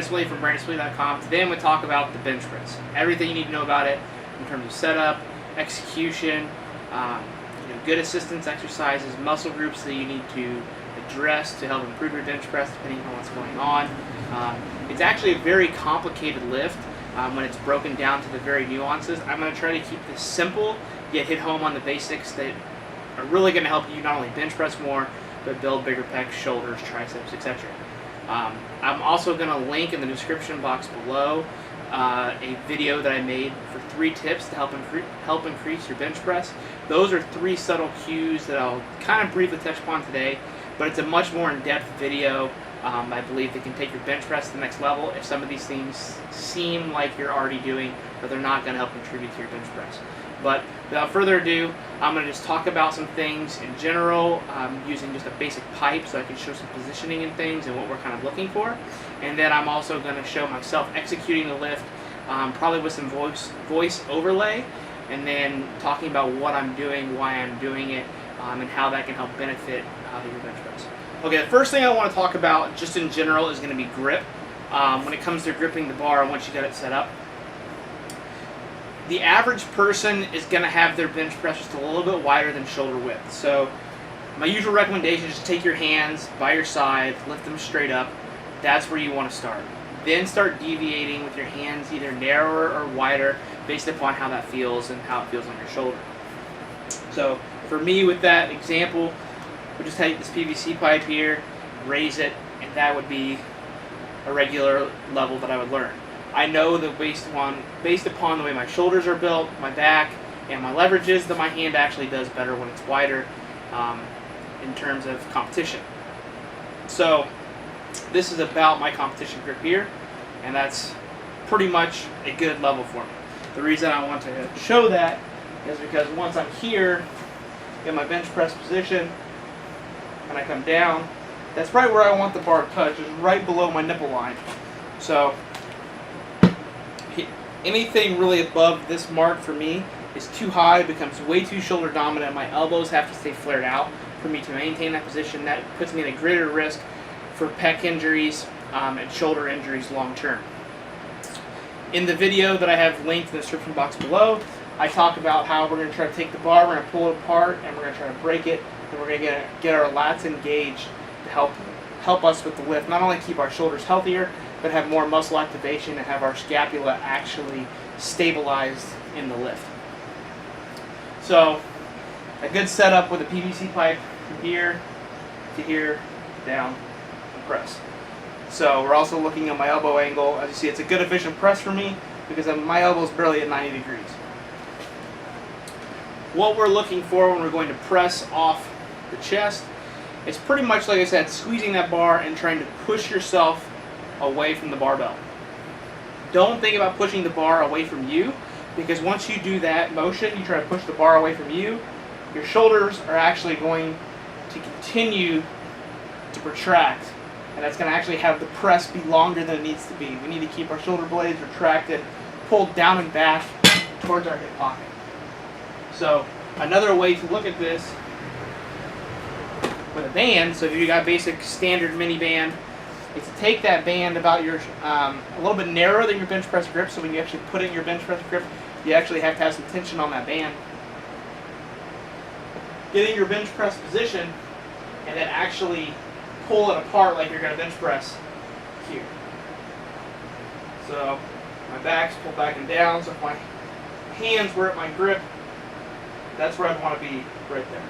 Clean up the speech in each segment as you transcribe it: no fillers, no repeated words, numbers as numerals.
Brandon Swilly from BrandonSwilly.com. Today I'm going to talk about the bench press. Everything you need to know about it in terms of setup, execution, good assistance exercises, muscle groups that you need to address to help improve your bench press depending on what's going on. It's actually a very complicated lift when it's broken down to the very nuances. I'm going to try to keep this simple, yet hit home on the basics that are really going to help you not only bench press more, but build bigger pecs, shoulders, triceps, etc. I'm also going to link in the description box below a video that I made for 3 tips to help increase your bench press. Those are 3 subtle cues that I'll kind of briefly touch upon today, but it's a much more in-depth video. I believe that can take your bench press to the next level if some of these things seem like you're already doing, but they're not going to help contribute to your bench press. But without further ado, I'm going to just talk about some things in general, using just a basic pipe so I can show some positioning and things and what we're kind of looking for. And then I'm also going to show myself executing the lift, probably with some voice overlay, and then talking about what I'm doing, why I'm doing it, and how that can help benefit your bench press. Okay, the first thing I want to talk about just in general is going to be grip. When it comes to gripping the bar once you got it set up. The average person is going to have their bench press just a little bit wider than shoulder width. So my usual recommendation is to take your hands by your side, lift them straight up. That's where you want to start. Then start deviating with your hands either narrower or wider based upon how that feels and how it feels on your shoulder. So for me with that example, we'll just take this PVC pipe here, raise it, and that would be a regular level that I would learn. I know that based upon the way my shoulders are built, my back, and my leverages, that my hand actually does better when it's wider in terms of competition. So this is about my competition grip here, and that's pretty much a good level for me. The reason I want to show that is because once I'm here in my bench press position and I come down, that's right where I want the bar to touch, is right below my nipple line. So anything really above this mark for me is too high, it becomes way too shoulder dominant. My elbows have to stay flared out for me to maintain that position. That puts me at a greater risk for pec injuries and shoulder injuries long term. In the video that I have linked in the description box below, I talk about how we're going to try to take the bar, we're going to pull it apart, and we're going to try to break it, and we're going to get our lats engaged to help us with the lift. Not only keep our shoulders healthier, but have more muscle activation and have our scapula actually stabilized in the lift. So a good setup with a PVC pipe from here to here, down, and press. So we're also looking at my elbow angle. As you see, it's a good efficient press for me because my elbow is barely at 90 degrees. What we're looking for when we're going to press off the chest is pretty much, like I said, squeezing that bar and trying to push yourself away from the barbell. Don't think about pushing the bar away from you, because once you do that motion, you try to push the bar away from you, your shoulders are actually going to continue to protract, and that's going to actually have the press be longer than it needs to be. We need to keep our shoulder blades retracted, pulled down and back towards our hip pocket. So another way to look at this with a band, so if you got a basic standard mini band, is to take that band about your a little bit narrower than your bench press grip, so when you actually put it in your bench press grip, you actually have to have some tension on that band. Get in your bench press position, and then actually pull it apart like you're going to bench press here. So my back's pulled back and down, so if my hands were at my grip, that's where I'd want to be, right there.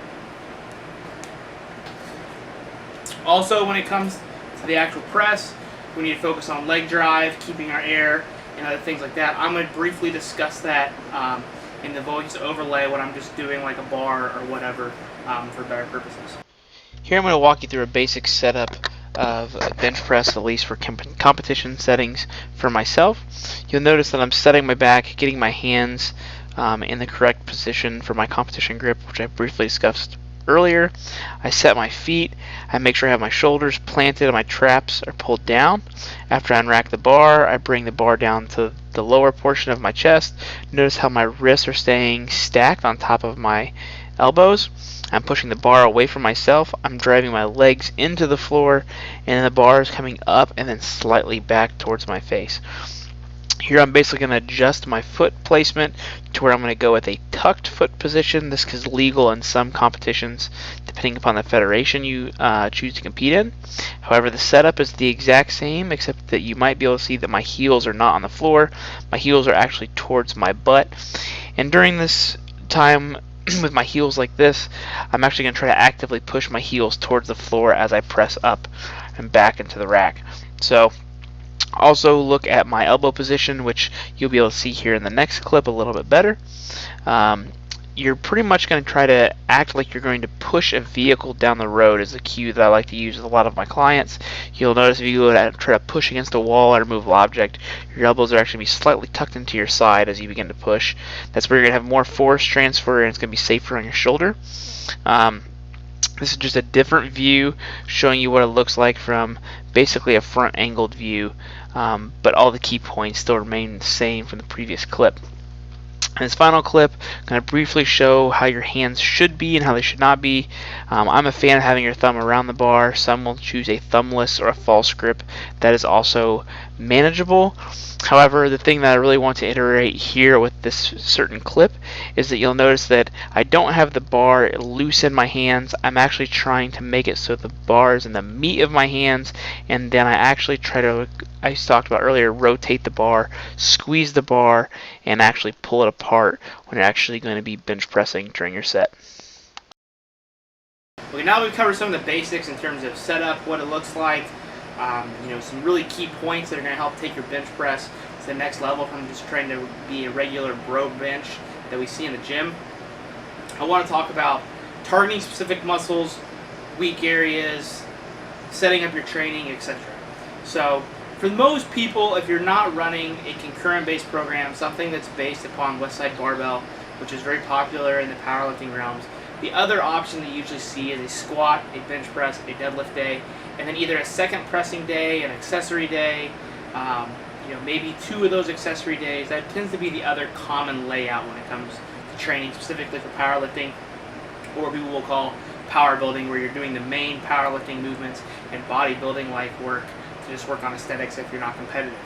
Also, when it comes to the actual press, we need to focus on leg drive, keeping our air, and other things like that. I'm going to briefly discuss that in the voice overlay when I'm just doing like a bar or whatever for better purposes. Here I'm going to walk you through a basic setup of a bench press, at least for competition settings for myself. You'll notice that I'm setting my back, getting my hands in the correct position for my competition grip, which I briefly discussed earlier. I set my feet, I make sure I have my shoulders planted and my traps are pulled down. After I unrack the bar, I bring the bar down to the lower portion of my chest. Notice how my wrists are staying stacked on top of my elbows. I'm pushing the bar away from myself. I'm driving my legs into the floor, and the bar is coming up and then slightly back towards my face. Here I'm basically going to adjust my foot placement to where I'm going to go with a tucked foot position. This is legal in some competitions depending upon the federation you choose to compete in. However, the setup is the exact same, except that you might be able to see that my heels are not on the floor. My heels are actually towards my butt. And during this time with my heels like this, I'm actually going to try to actively push my heels towards the floor as I press up and back into the rack. So also look at my elbow position, which you'll be able to see here in the next clip a little bit better. You're pretty much going to try to act like you're going to push a vehicle down the road is a cue that I like to use with a lot of my clients. You'll notice if you go to try to push against a wall or a movable object, your elbows are actually going to be slightly tucked into your side as you begin to push. That's where you're going to have more force transfer, and it's going to be safer on your shoulder. This is just a different view showing you what it looks like from basically a front angled view, but all the key points still remain the same from the previous clip. In this final clip, I'm going to briefly show how your hands should be and how they should not be. I'm a fan of having your thumb around the bar. Some will choose a thumbless or a false grip. That is also manageable. However, the thing that I really want to iterate here with this certain clip is that you'll notice that I don't have the bar loose in my hands. I'm actually trying to make it so the bar is in the meat of my hands, and then I actually try to, I talked about earlier, rotate the bar, squeeze the bar, and actually pull it apart when you're actually going to be bench pressing during your set. Okay, now we've covered some of the basics in terms of setup, what it looks like, some really key points that are going to help take your bench press to the next level from just trying to be a regular bro bench that we see in the gym. I want to talk about targeting specific muscles, weak areas, setting up your training, etc. So for most people, if you're not running a concurrent-based program, something that's based upon Westside Barbell, which is very popular in the powerlifting realms, the other option that you usually see is a squat, a bench press, a deadlift day, and then either a second pressing day, an accessory day, maybe 2 of those accessory days. That tends to be the other common layout when it comes to training, specifically for powerlifting, or people will call power building, where you're doing the main powerlifting movements and bodybuilding like work to just work on aesthetics if you're not competitive.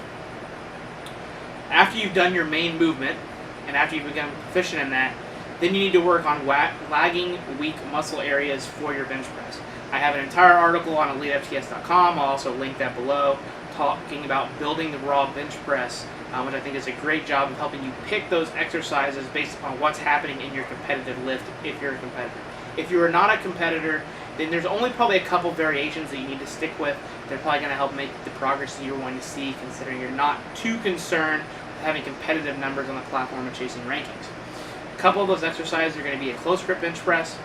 After you've done your main movement, and after you've become proficient in that, then you need to work on lagging weak muscle areas for your bench press. I have an entire article on EliteFTS.com. I'll also link that below, talking about building the raw bench press, which I think is a great job of helping you pick those exercises based upon what's happening in your competitive lift if you're a competitor. If you are not a competitor, then there's only probably a couple variations that you need to stick with. They're probably going to help make the progress that you're wanting to see, considering you're not too concerned with having competitive numbers on the platform and chasing rankings. A couple of those exercises are going to be a close grip bench press,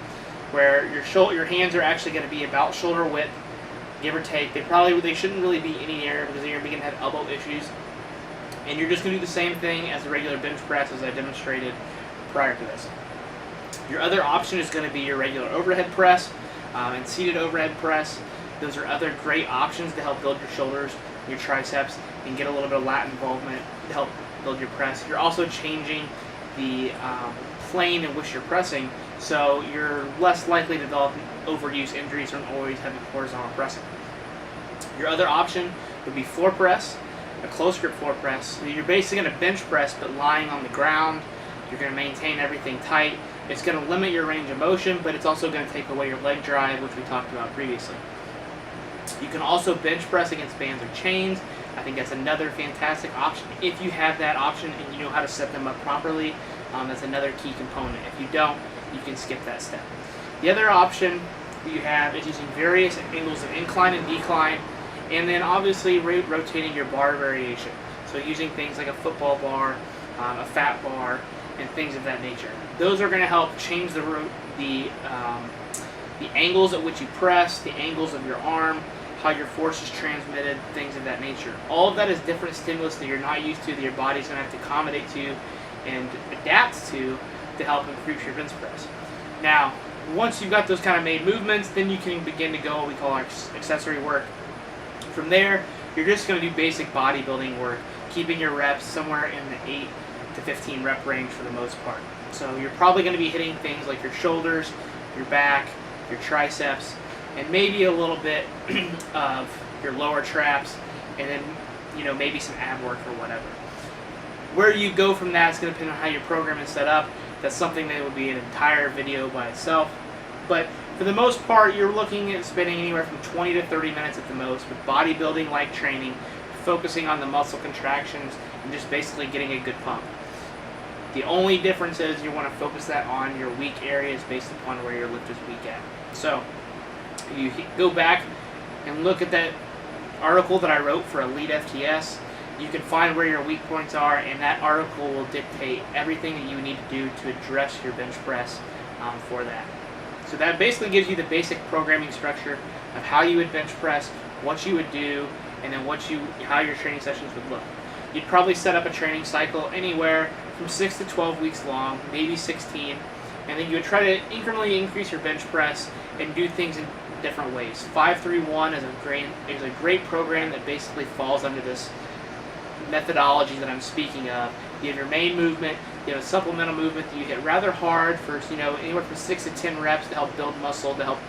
where your hands are actually going to be about shoulder width, give or take. They shouldn't really be any nearer, because you're going to have elbow issues. And you're just going to do the same thing as the regular bench press as I demonstrated prior to this. Your other option is going to be your regular overhead press and seated overhead press. Those are other great options to help build your shoulders, your triceps, and get a little bit of lat involvement to help build your press. You're also changing the plane in which you're pressing, so you're less likely to develop overuse injuries from always having horizontal pressing. Your other option would be floor press, a close grip floor press. You're basically going to bench press, but lying on the ground. You're going to maintain everything tight. It's going to limit your range of motion, but it's also going to take away your leg drive, which we talked about previously. You can also bench press against bands or chains. I think that's another fantastic option. If you have that option and you know how to set them up properly, that's another key component. If you don't, you can skip that step. The other option that you have is using various angles of incline and decline, and then obviously rotating your bar variation. So using things like a football bar, a fat bar, and things of that nature. Those are going to help change the angles at which you press, the angles of your arm, how your force is transmitted, things of that nature. All of that is different stimulus that you're not used to, that your body's going to have to accommodate to and adapt to help increase your bench press. Now, once you've got those kind of made movements, then you can begin to go what we call our accessory work. From there, you're just going to do basic bodybuilding work, keeping your reps somewhere in the 8 to 15 rep range for the most part. So you're probably going to be hitting things like your shoulders, your back, your triceps, and maybe a little bit of your lower traps, and then maybe some ab work or whatever. Where you go from that is going to depend on how your program is set up. That's something that would be an entire video by itself. But for the most part, you're looking at spending anywhere from 20 to 30 minutes at the most with bodybuilding-like training, focusing on the muscle contractions and just basically getting a good pump. The only difference is you want to focus that on your weak areas based upon where your lift is weak at. So you go back and look at that article that I wrote for Elite FTS. You can find where your weak points are, and that article will dictate everything that you need to do to address your bench press for that. So that basically gives you the basic programming structure of how you would bench press, what you would do, and then how your training sessions would look. You'd probably set up a training cycle anywhere from 6 to 12 weeks long, maybe 16, and then you would try to incrementally increase your bench press and do things in different ways. 5-3-1 is a great program that basically falls under this methodology that I'm speaking of. You have your main movement, you have a supplemental movement that you hit rather hard for anywhere from 6 to 10 reps to help build muscle, to help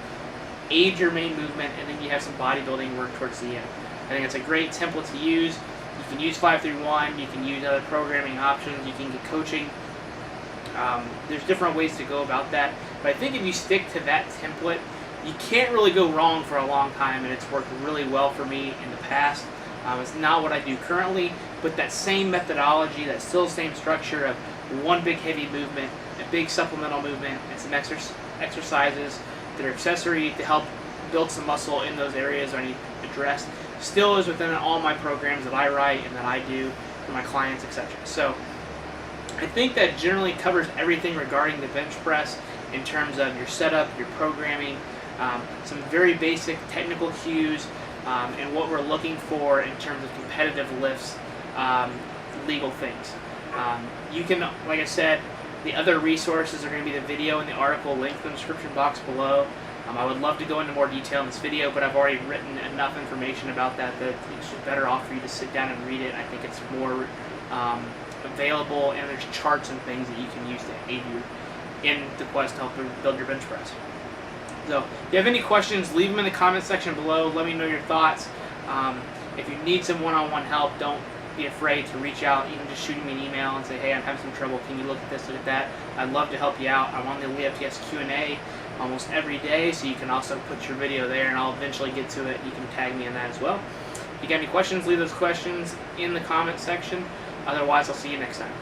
aid your main movement, and then you have some bodybuilding work towards the end. I think it's a great template to use. You can use 5-3-1, you can use other programming options, you can get coaching. There's different ways to go about that, but I think if you stick to that template, you can't really go wrong for a long time, and it's worked really well for me in the past. It's not what I do currently, but that same methodology, that still same structure of one big heavy movement, a big supplemental movement, and some exercises that are accessory to help build some muscle in those areas I need addressed, still is within all my programs that I write and that I do for my clients, etc. So I think that generally covers everything regarding the bench press in terms of your setup, your programming, some very basic technical cues, and what we're looking for in terms of competitive lifts, legal things. You can, like I said, the other resources are going to be the video and the article linked in the description box below. I would love to go into more detail in this video, but I've already written enough information about that it's better off for you to sit down and read it. I think it's more available, and there's charts and things that you can use to aid you in the quest to help build your bench press. So if you have any questions, leave them in the comment section below. Let me know your thoughts. If you need some one-on-one help, don't be afraid to reach out, even just shooting me an email and say, hey, I'm having some trouble, can you look at this, look at that. I'd love to help you out. I'm on the Elite FTS Q&A almost every day, so you can also put your video there, and I'll eventually get to it. You can tag me in that as well. If you got any questions, leave those questions in the comment section. Otherwise, I'll see you next time.